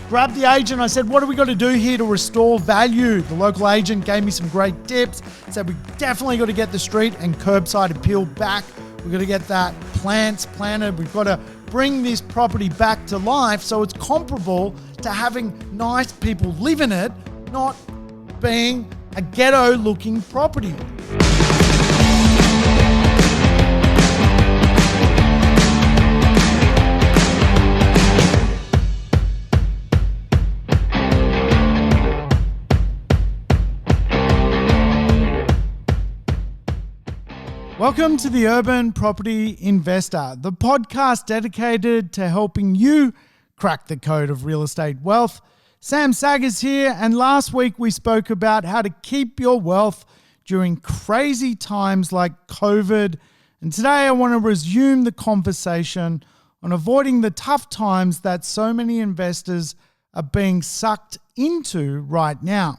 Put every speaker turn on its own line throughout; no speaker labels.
Grabbed the agent. I said, what do we got to do here to restore value? The local agent gave me some great tips. Said we definitely got to get the street and curbside appeal back. We've got to get that plants planted. We've got to bring this property back to life so it's comparable to having nice people live in it, not being a ghetto-looking property. Welcome to the Urban Property Investor, the podcast dedicated to helping you crack the code of real estate wealth. Sam Saggers here, and last week we spoke about how to keep your wealth during crazy times like COVID. And today I want to resume the conversation on avoiding the tough times that so many investors are being sucked into right now.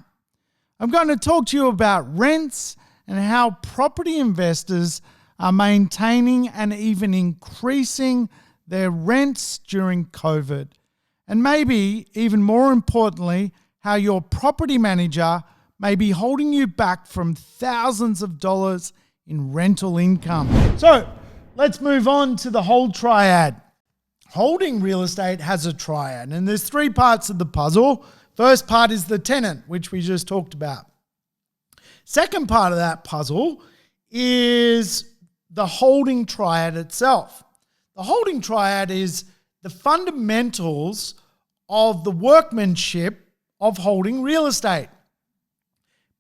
I'm going to talk to you about rents and how property investors are maintaining and even increasing their rents during COVID. And maybe, even more importantly, how your property manager may be holding you back from thousands of dollars in rental income. So let's move on to the whole triad. Holding real estate has a triad, and there's three parts of the puzzle. First part is the tenant, which we just talked about. Second part of that puzzle is the holding triad itself. The holding triad is the fundamentals of the workmanship of holding real estate.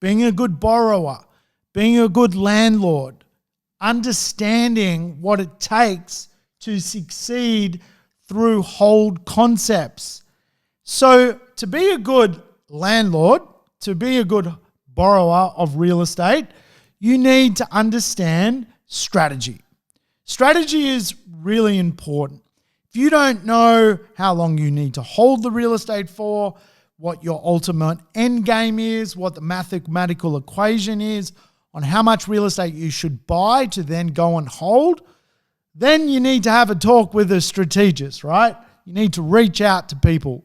Being a good borrower, being a good landlord, understanding what it takes to succeed through hold concepts. So to be a good landlord, to be a good borrower of real estate, you need to understand strategy. Strategy is really important. If you don't know how long you need to hold the real estate for, what your ultimate end game is, what the mathematical equation is on how much real estate you should buy to then go and hold, then you need to have a talk with a strategist, right? You need to reach out to people.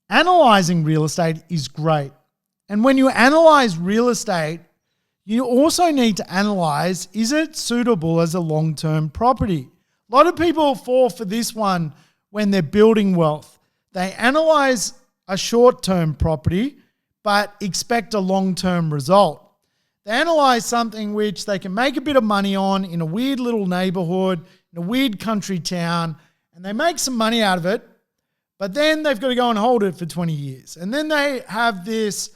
Analyzing real estate is great. And when you analyze real estate, you also need to analyze, is it suitable as a long-term property? A lot of people fall for this one when they're building wealth. They analyze a short-term property, but expect a long-term result. They analyze something which they can make a bit of money on in a weird little neighborhood, in a weird country town, and they make some money out of it, but then they've got to go and hold it for 20 years. And then they have this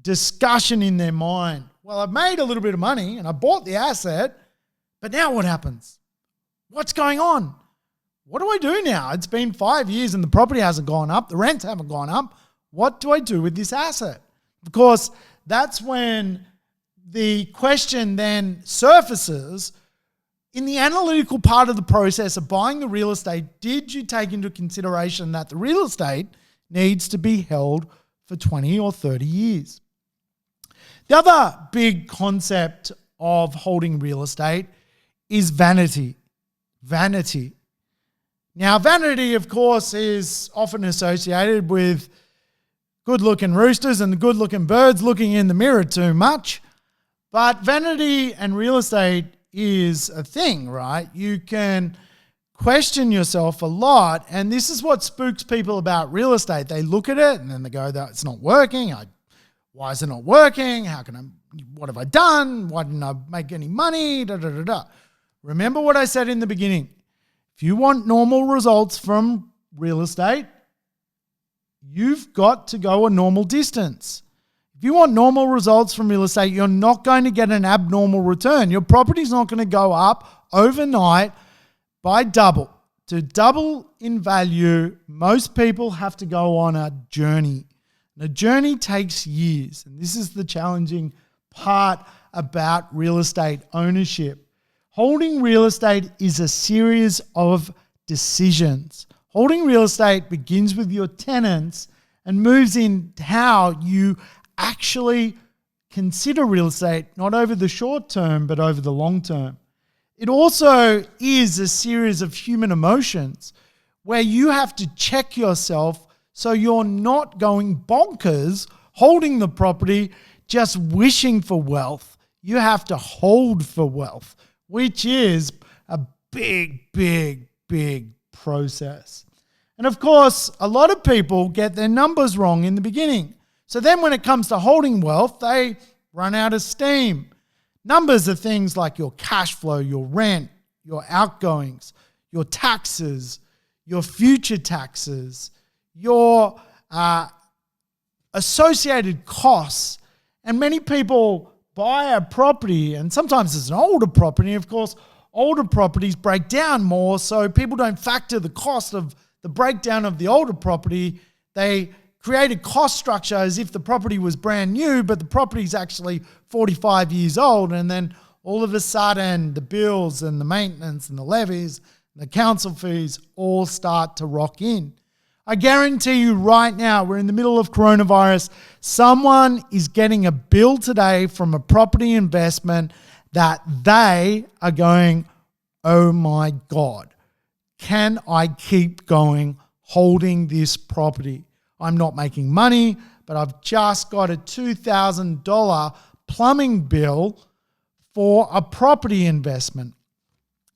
discussion in their mind. Well, I've made a little bit of money and I bought the asset, but now what happens? What's going on? What do I do now? It's been 5 years and the property hasn't gone up. The rents haven't gone up. What do I do with this asset? Of course, that's when the question then surfaces in the analytical part of the process of buying the real estate. Did you take into consideration that the real estate needs to be held for 20 or 30 years? The other big concept of holding real estate is vanity. Vanity. Now, vanity, of course, is often associated with good-looking roosters and the good-looking birds looking in the mirror too much. But vanity and real estate is a thing, right? You can question yourself a lot, and this is what spooks people about real estate. They look at it and then they go, "It's not working. Why is it not working? What have I done? Why didn't I make any money? Da, da, da, da." Remember what I said in the beginning. If you want normal results from real estate, you've got to go a normal distance. If you want normal results from real estate, you're not going to get an abnormal return. Your property's not going to go up overnight by double. To double in value, most people have to go on a journey. The journey takes years, and this is the challenging part about real estate ownership. Holding real estate is a series of decisions. Holding real estate begins with your tenants and moves in how you actually consider real estate, not over the short term, but over the long term. It also is a series of human emotions. where you have to check yourself so you're not going bonkers holding the property, just wishing for wealth. You have to hold for wealth, which is a big, big, big process. And of course, a lot of people get their numbers wrong in the beginning. So then when it comes to holding wealth, they run out of steam. Numbers are things like your cash flow, your rent, your outgoings, your taxes, your future taxes, your associated costs. And many people buy a property, and sometimes it's an older property. Of course, older properties break down more, so people don't factor the cost of the breakdown of the older property. They create a cost structure as if the property was brand new, but the property is actually 45 years old. And then all of a sudden, the bills and the maintenance and the levies, and the council fees all start to rock in. I guarantee you right now, we're in the middle of coronavirus, someone is getting a bill today from a property investment that they are going, oh my God, can I keep going holding this property? I'm not making money, but I've just got a $2,000 plumbing bill for a property investment.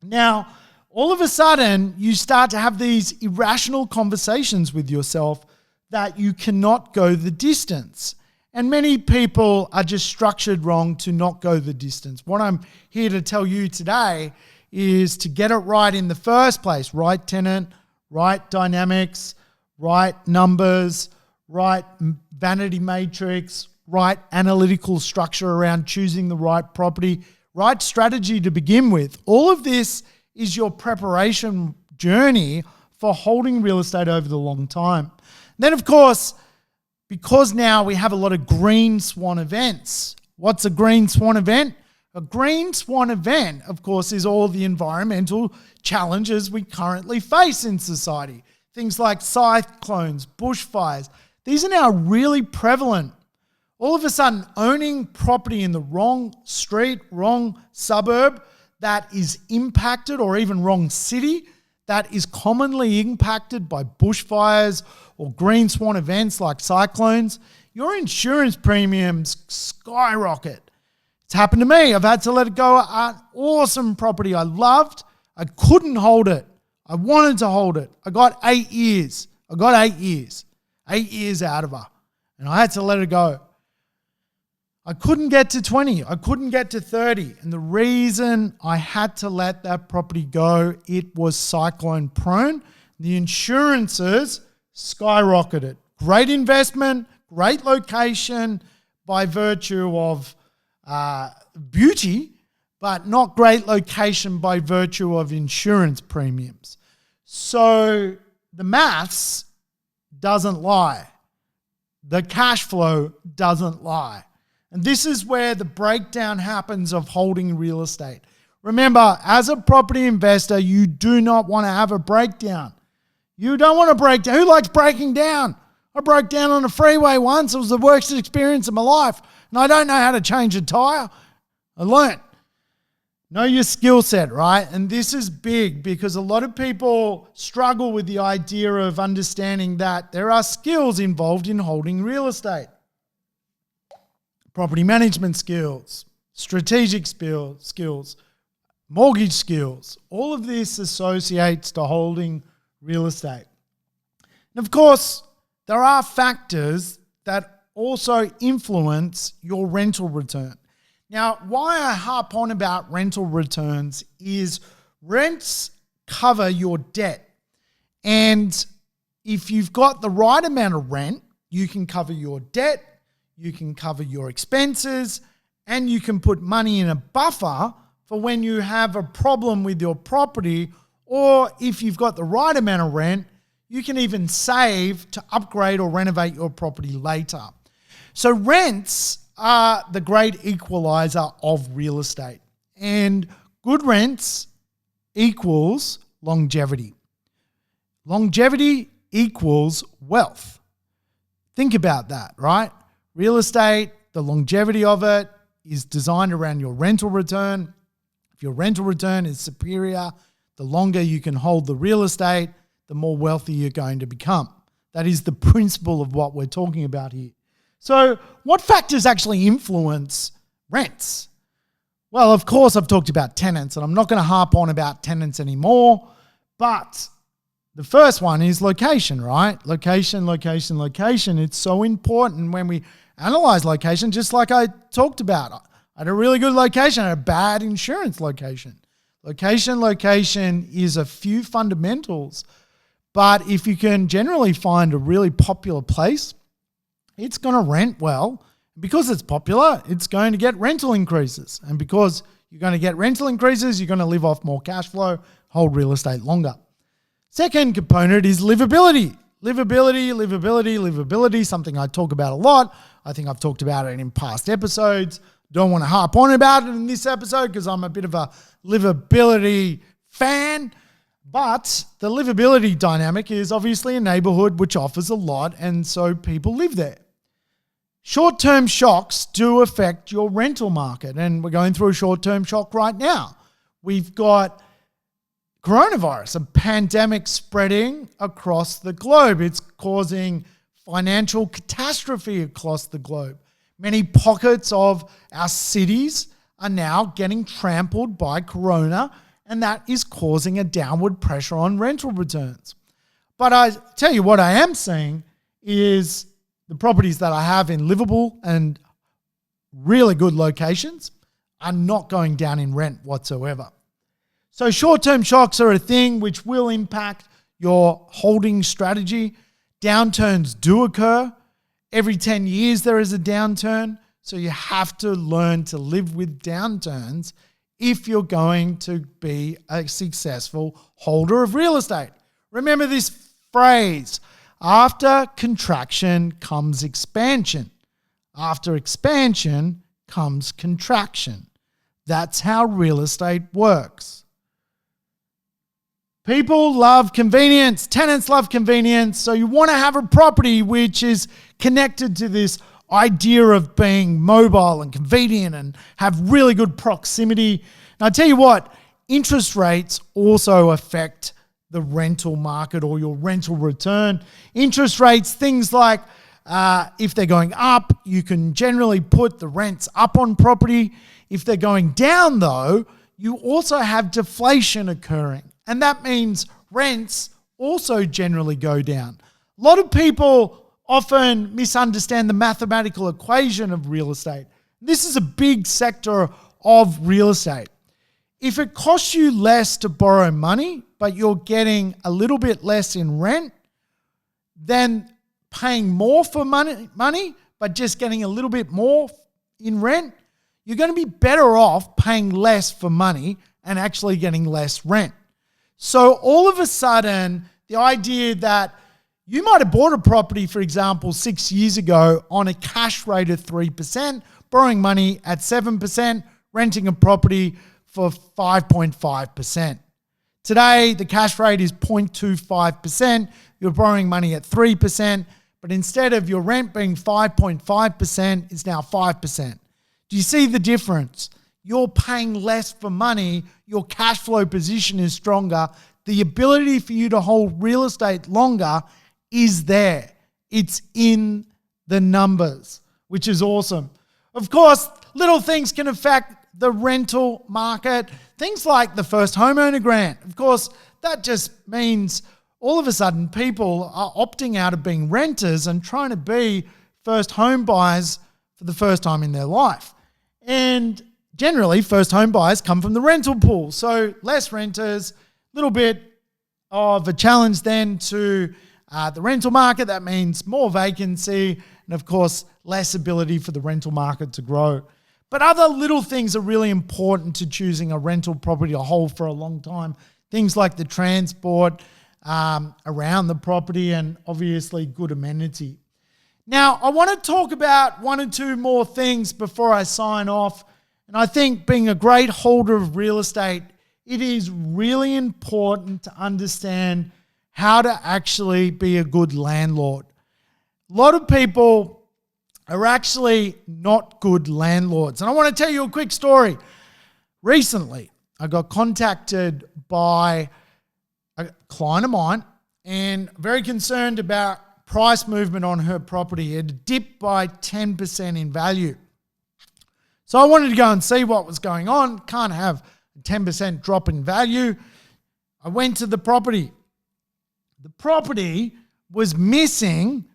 Now, all of a sudden, you start to have these irrational conversations with yourself that you cannot go the distance. And many people are just structured wrong to not go the distance. What I'm here to tell you today is to get it right in the first place. Right tenant, right dynamics, right numbers, right vanity matrix, right analytical structure around choosing the right property, right strategy to begin with. All of this is your preparation journey for holding real estate over the long time. Then, of course, because now we have a lot of green swan events. What's a green swan event? A green swan event, of course, is all the environmental challenges we currently face in society. Things like cyclones, bushfires. These are now really prevalent. All of a sudden, owning property in the wrong street, wrong suburb that is impacted, or even wrong city that is commonly impacted by bushfires or green swan events like cyclones, your insurance premiums skyrocket. It's happened to me. I've had to let it go. An awesome property I loved. I couldn't hold it. I wanted to hold it. I got 8 years. 8 years out of her. And I had to let it go. I couldn't get to 20. I couldn't get to 30. And the reason I had to let that property go, it was cyclone prone. The insurances skyrocketed. Great investment, great location by virtue of beauty, but not great location by virtue of insurance premiums. So the maths doesn't lie. The cash flow doesn't lie. And this is where the breakdown happens of holding real estate. Remember, as a property investor, you do not want to have a breakdown. You don't want to break down. Who likes breaking down? I broke down on a freeway once. It was the worst experience of my life. And I don't know how to change a tire. I learned. Know your skill set, right? And this is big because a lot of people struggle with the idea of understanding that there are skills involved in holding real estate. Property management skills, strategic skills, mortgage skills. All of this associates to holding real estate. And of course, there are factors that also influence your rental return. Now, why I harp on about rental returns is rents cover your debt. And if you've got the right amount of rent, you can cover your debt, you can cover your expenses, and you can put money in a buffer for when you have a problem with your property, or if you've got the right amount of rent, you can even save to upgrade or renovate your property later. So rents are the great equalizer of real estate, and good rents equals longevity. Longevity equals wealth. Think about that, right? Real estate, the longevity of it is designed around your rental return. If your rental return is superior, the longer you can hold the real estate, the more wealthy you're going to become. That is the principle of what we're talking about here. So what factors actually influence rents? Well, of course, I've talked about tenants, and I'm not going to harp on about tenants anymore, but the first one is location, right? Location. It's so important when we analyze location, just like I talked about. I had a really good location, I had a bad insurance location. Location is a few fundamentals, but if you can generally find a really popular place, it's going to rent well. Because it's popular, it's going to get rental increases. And because you're going to get rental increases, you're going to live off more cash flow, hold real estate longer. Second component is livability. Livability, something I talk about a lot. I think I've talked about it in past episodes. Don't want to harp on about it in this episode because I'm a bit of a livability fan. But the livability dynamic is obviously a neighborhood which offers a lot, and so people live there. Short-term shocks do affect your rental market, and we're going through a short-term shock right now. We've got coronavirus, a pandemic spreading across the globe. It's causing financial catastrophe across the globe. Many pockets of our cities are now getting trampled by corona, and that is causing a downward pressure on rental returns. But I tell you what I am seeing is the properties that I have in livable and really good locations are not going down in rent whatsoever. So short-term shocks are a thing which will impact your holding strategy. Downturns do occur. Every 10 years there is a downturn. So you have to learn to live with downturns if you're going to be a successful holder of real estate. Remember this phrase: after contraction comes expansion. After expansion comes contraction. That's how real estate works. People love convenience. Tenants love convenience. So you want to have a property which is connected to this idea of being mobile and convenient and have really good proximity. And I tell you what, interest rates also affect the rental market or your rental return. Interest rates, things like if they're going up, you can generally put the rents up on property. If they're going down though, you also have deflation occurring. And that means rents also generally go down. A lot of people often misunderstand the mathematical equation of real estate. This is a big sector of real estate. If it costs you less to borrow money, but you're getting a little bit less in rent, then paying more for money, but just getting a little bit more in rent, you're going to be better off paying less for money and actually getting less rent. So all of a sudden, the idea that you might have bought a property, for example, 6 years ago on a cash rate of 3%, borrowing money at 7%, renting a property for 5.5%. Today, the cash rate is 0.25%. You're borrowing money at 3%, but instead of your rent being 5.5%, it's now 5%. Do you see the difference? You're paying less for money. Your cash flow position is stronger. The ability for you to hold real estate longer is there. It's in the numbers, which is awesome. Of course, little things can affect the rental market. Things like the first homeowner grant. Of course, that just means all of a sudden people are opting out of being renters and trying to be first home buyers for the first time in their life. And generally, first home buyers come from the rental pool. So less renters, a little bit of a challenge then to the rental market. That means more vacancy and, of course, less ability for the rental market to grow. But other little things are really important to choosing a rental property to hold for a long time. Things like the transport around the property and obviously good amenity. Now, I want to talk about one or two more things before I sign off. And I think being a great holder of real estate, it is really important to understand how to actually be a good landlord. A lot of people are actually not good landlords. And I want to tell you a quick story. Recently, I got contacted by a client of mine and very concerned about price movement on her property. It had dipped by 10% in value. So I wanted to go and see what was going on. Can't have a 10% drop in value. I went to the property. The property was missing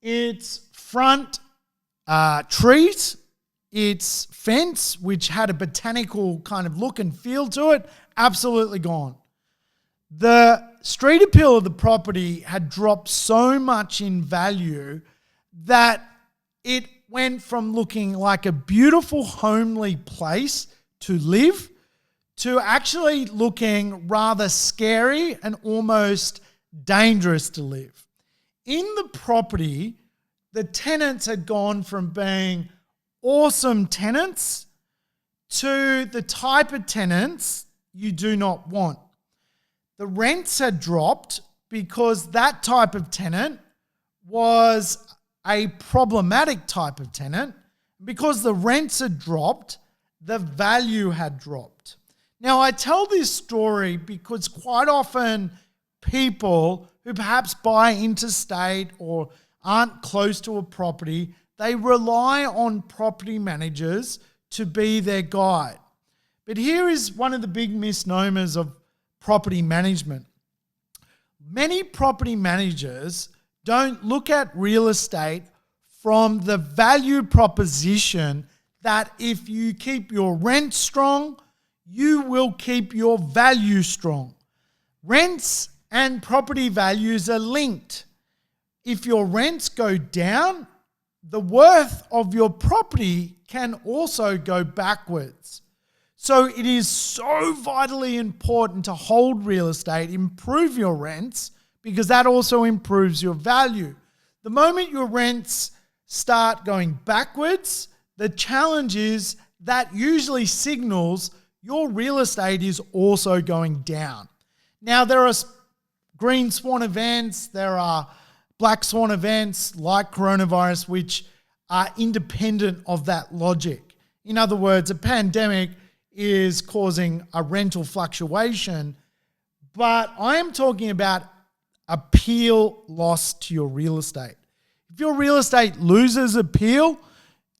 its front trees, its fence, which had a botanical kind of look and feel to it, absolutely gone. The street appeal of the property had dropped so much in value that it went from looking like a beautiful, homely place to live to actually looking rather scary and almost dangerous to live. In the property, the tenants had gone from being awesome tenants to the type of tenants you do not want. The rents had dropped because that type of tenant was a problematic type of tenant. Because the rents had dropped, the value had dropped. Now, I tell this story because quite often people who perhaps buy interstate or aren't close to a property, they rely on property managers to be their guide. But here is one of the big misnomers of property management. Many property managers don't look at real estate from the value proposition that if you keep your rent strong, you will keep your value strong. Rents and property values are linked. If your rents go down, the worth of your property can also go backwards. So it is so vitally important to hold real estate, improve your rents, because that also improves your value. The moment your rents start going backwards, the challenge is that usually signals your real estate is also going down. Now, there are green swan events, there are black swan events like coronavirus, which are independent of that logic. In other words, a pandemic is causing a rental fluctuation, but I am talking about appeal loss to your real estate. If your real estate loses appeal,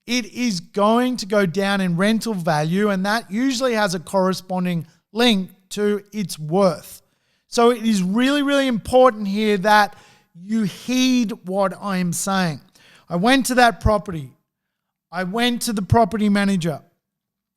it is going to go down in rental value, and that usually has a corresponding link to its worth. So it is really, really important here that you heed what I am saying. I went to that property. I went to the property manager.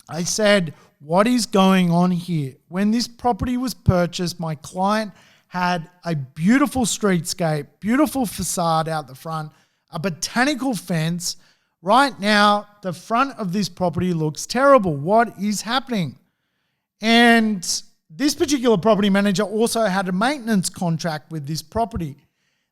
I said, what is going on here? When this property was purchased, my client had a beautiful streetscape, beautiful facade out the front, a botanical fence. Right now, the front of this property looks terrible. What is happening? And this particular property manager also had a maintenance contract with this property.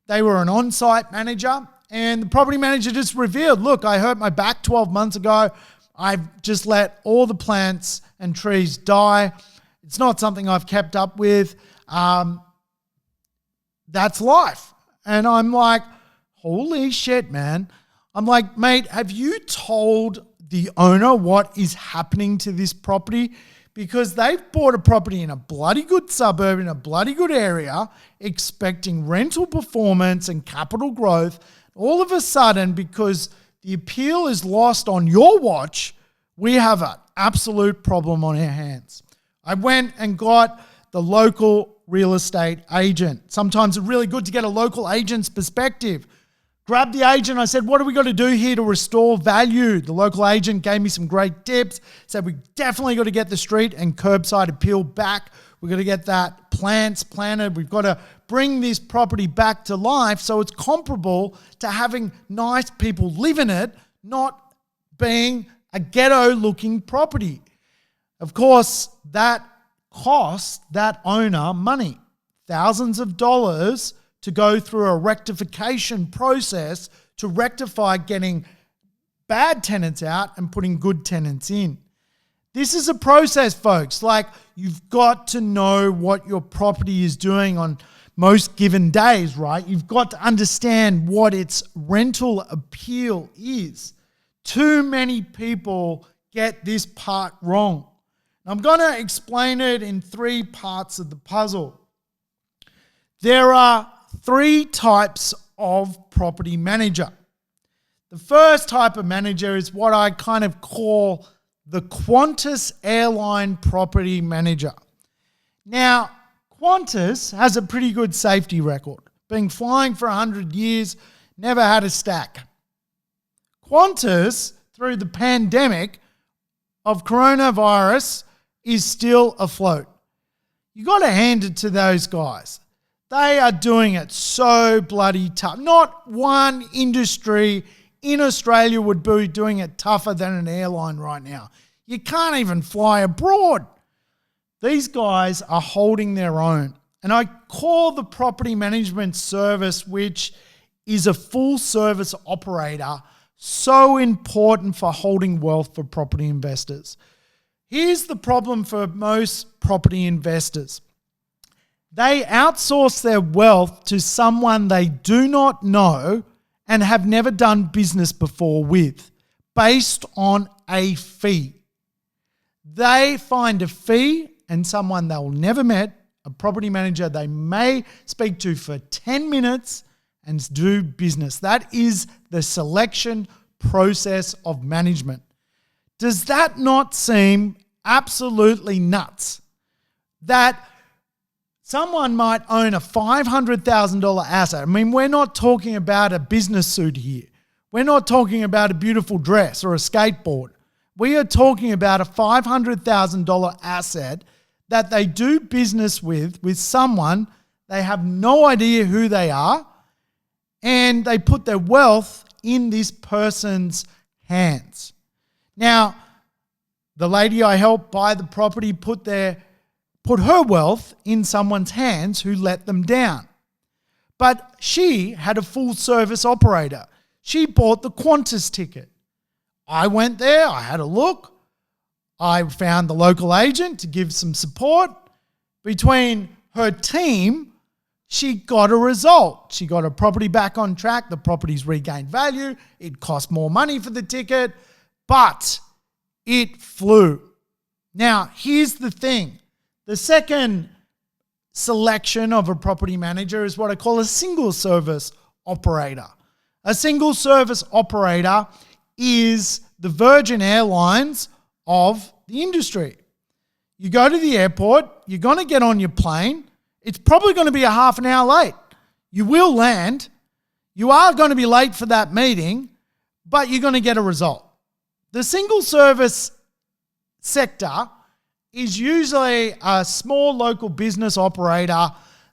They were an on-site manager, and the property manager just revealed, look, I hurt my back 12 months ago. I've just let all the plants and trees die. It's not something I've kept up with. That's life. And I'm like, holy shit, man. I'm like, mate, have you told the owner what is happening to this property? Because they've bought a property in a bloody good suburb, in a bloody good area, expecting rental performance and capital growth. All of a sudden, because the appeal is lost on your watch, we have an absolute problem on our hands. I went and got the local real estate agent. Sometimes it's really good to get a local agent's perspective. Grabbed the agent. I said, what do we got to do here to restore value? The local agent gave me some great tips. Said we definitely got to get the street and curbside appeal back. We've got to get that plants planted. We've got to bring this property back to life so it's comparable to having nice people live in it, not being a ghetto-looking property. Of course, that cost that owner money, thousands of dollars, to go through a rectification process to rectify getting bad tenants out and putting good tenants in. This is a process, folks. Like, you've got to know what your property is doing on most given days, right? You've got to understand what its rental appeal is. Too many people get this part wrong. I'm going to explain it in 3 parts of the puzzle. There are three types of property manager. The first type of manager is what I kind of call the Qantas airline property manager. Now, Qantas has a pretty good safety record. Been flying for 100 years, never had a stack. Qantas, through the pandemic of coronavirus, is still afloat. You got to hand it to those guys. They are doing it so bloody tough. Not one industry in Australia would be doing it tougher than an airline right now. You can't even fly abroad. These guys are holding their own. And I call the property management service, which is a full service operator, so important for holding wealth for property investors. Here's the problem for most property investors. They outsource their wealth to someone they do not know and have never done business before with, based on a fee. They find a fee and someone they'll never met, a property manager they may speak to for 10 minutes and do business. That is the selection process of management. Does that not seem absolutely nuts? That someone might own a $500,000 asset. I mean, we're not talking about a business suit here. We're not talking about a beautiful dress or a skateboard. We are talking about a $500,000 asset that they do business with someone, they have no idea who they are, and they put their wealth in this person's hands. Now, the lady I helped buy the property put her wealth in someone's hands who let them down. But she had a full service operator. She bought the Qantas ticket. I went there, I had a look. I found the local agent to give some support. Between her team, she got a result. She got her property back on track. The property's regained value. It cost more money for the ticket, but it flew. Now, here's the thing. The second selection of a property manager is what I call a single service operator. A single service operator is the Virgin Airlines of the industry. You go to the airport, you're going to get on your plane. It's probably going to be a half an hour late. You will land. You are going to be late for that meeting, but you're going to get a result. The single service sector is usually a small local business operator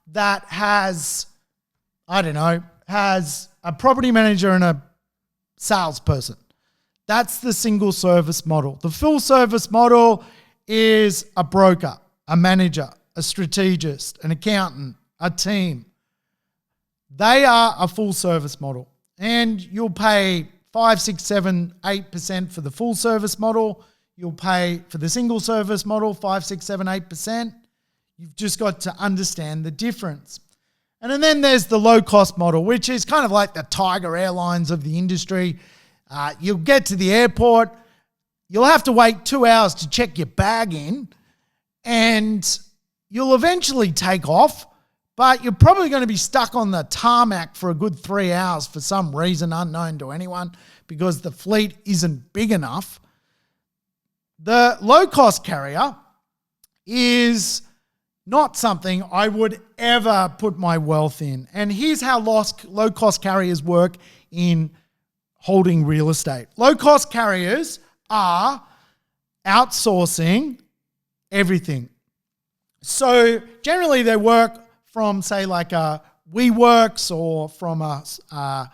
that has a property manager and a salesperson. That's the single service model. The full service model is a broker, a manager, a strategist, an accountant, a team. They are a full service model. And you'll pay 5, 6, 7, 8% for the full service model. You'll pay for the single service model 5, 6, 7, 8%. You've just got to understand the difference. And then there's the low cost model, which is kind of like the Tiger Airlines of the industry. You'll get to the airport, you'll have to wait 2 hours to check your bag in, and you'll eventually take off, but you're probably going to be stuck on the tarmac for a good 3 hours for some reason unknown to anyone because the fleet isn't big enough. The low-cost carrier is not something I would ever put my wealth in. And here's how low-cost carriers work in holding real estate. Low-cost carriers are outsourcing everything. So generally they work from, say, like a WeWorks or from a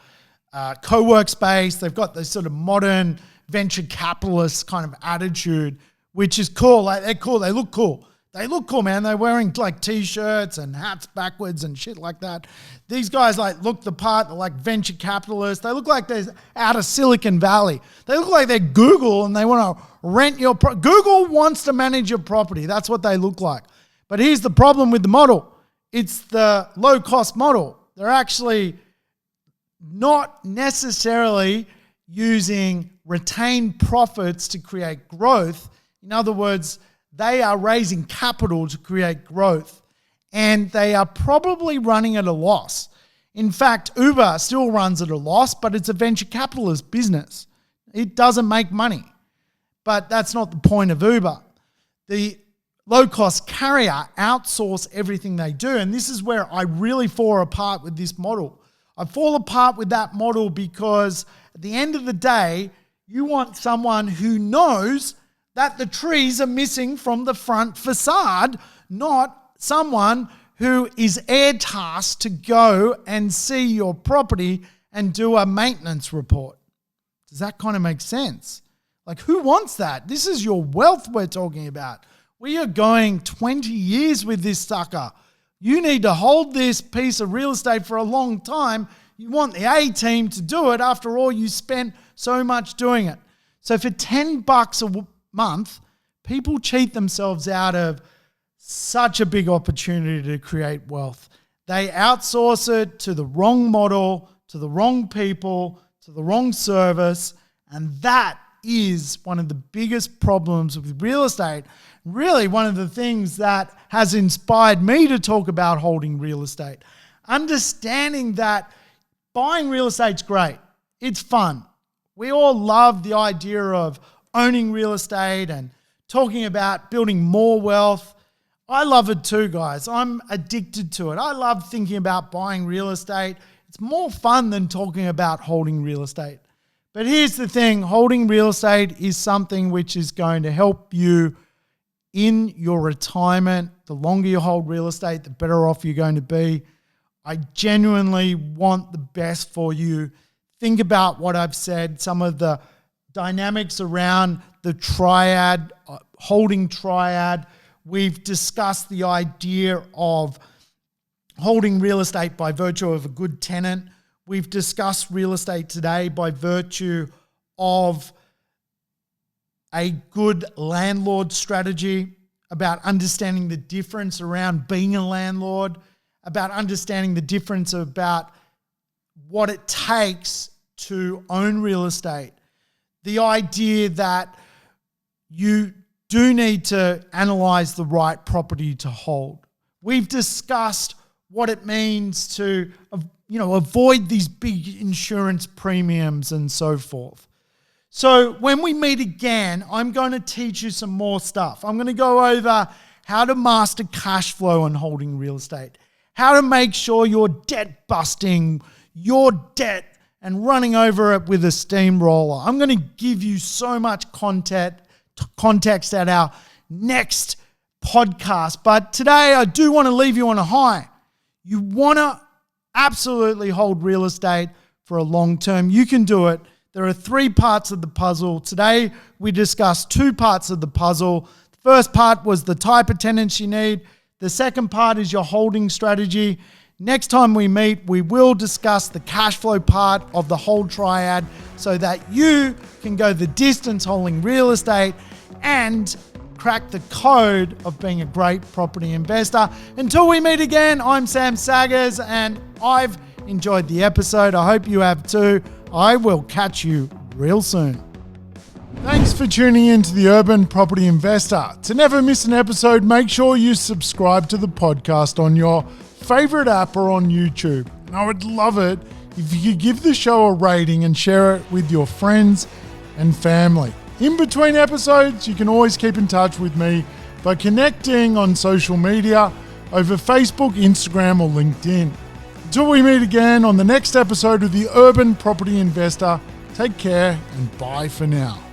co-work space. They've got this sort of modern venture capitalist kind of attitude, which is cool. Like, they're cool. They look cool. They look cool, man. They're wearing like t-shirts and hats backwards and shit like that. These guys like look the part. They're like venture capitalists. They look like they're out of Silicon Valley. They look like they're Google and they want to rent your Google wants to manage your property. That's what they look like. But here's the problem with the model. It's the low cost model. They're actually not necessarily using retained profits to create growth. In other words, they are raising capital to create growth. and they are probably running at a loss. In fact, Uber still runs at a loss, but it's a venture capitalist business. It doesn't make money. But that's not the point of Uber. The low-cost carrier outsource everything they do, and this is where I really fall apart with this model. I fall apart with that model because at the end of the day, you want someone who knows that the trees are missing from the front facade, not someone who is air-tasked to go and see your property and do a maintenance report. Does that kind of make sense? Like, who wants that? This is your wealth we're talking about. We are going 20 years with this sucker. You need to hold this piece of real estate for a long time. You want the A team to do it. After all, you spent so much doing it. So for $10 a month, people cheat themselves out of such a big opportunity to create wealth. They outsource it to the wrong model, to the wrong people, to the wrong service. And that is one of the biggest problems with real estate. Really, one of the things that has inspired me to talk about holding real estate. Understanding that buying real estate's great. It's fun. We all love the idea of owning real estate and talking about building more wealth. I love it too, guys. I'm addicted to it. I love thinking about buying real estate. It's more fun than talking about holding real estate. But here's the thing, holding real estate is something which is going to help you in your retirement. The longer you hold real estate, the better off you're going to be. I genuinely want the best for you. Think about what I've said, some of the dynamics around the triad, holding triad. We've discussed the idea of holding real estate by virtue of a good tenant. We've discussed real estate today by virtue of a good landlord strategy, about understanding the difference around being a landlord, about understanding the difference about what it takes to own real estate. The idea that you do need to analyze the right property to hold. We've discussed what it means to, avoid these big insurance premiums and so forth. So when we meet again, I'm going to teach you some more stuff. I'm going to go over how to master cash flow on holding real estate, how to make sure you're debt busting your debt and running over it with a steamroller. I'm going to give you so much context at our next podcast. But today I do want to leave you on a high. You want to absolutely hold real estate for a long term. You can do it. There are 3 parts of the puzzle. Today we discussed 2 parts of the puzzle. The first part was the type of tenants you need. The second part is your holding strategy. Next time we meet, we will discuss the cash flow part of the whole triad so that you can go the distance holding real estate and crack the code of being a great property investor. Until we meet again, I'm Sam Saggers and I've enjoyed the episode. I hope you have too. I will catch you real soon. Thanks for tuning in to the Urban Property Investor. To never miss an episode, make sure you subscribe to the podcast on your favorite app or on YouTube. And I would love it if you could give the show a rating and share it with your friends and family. In between episodes, you can always keep in touch with me by connecting on social media over Facebook, Instagram, or LinkedIn. Until we meet again on the next episode of the Urban Property Investor, take care and bye for now.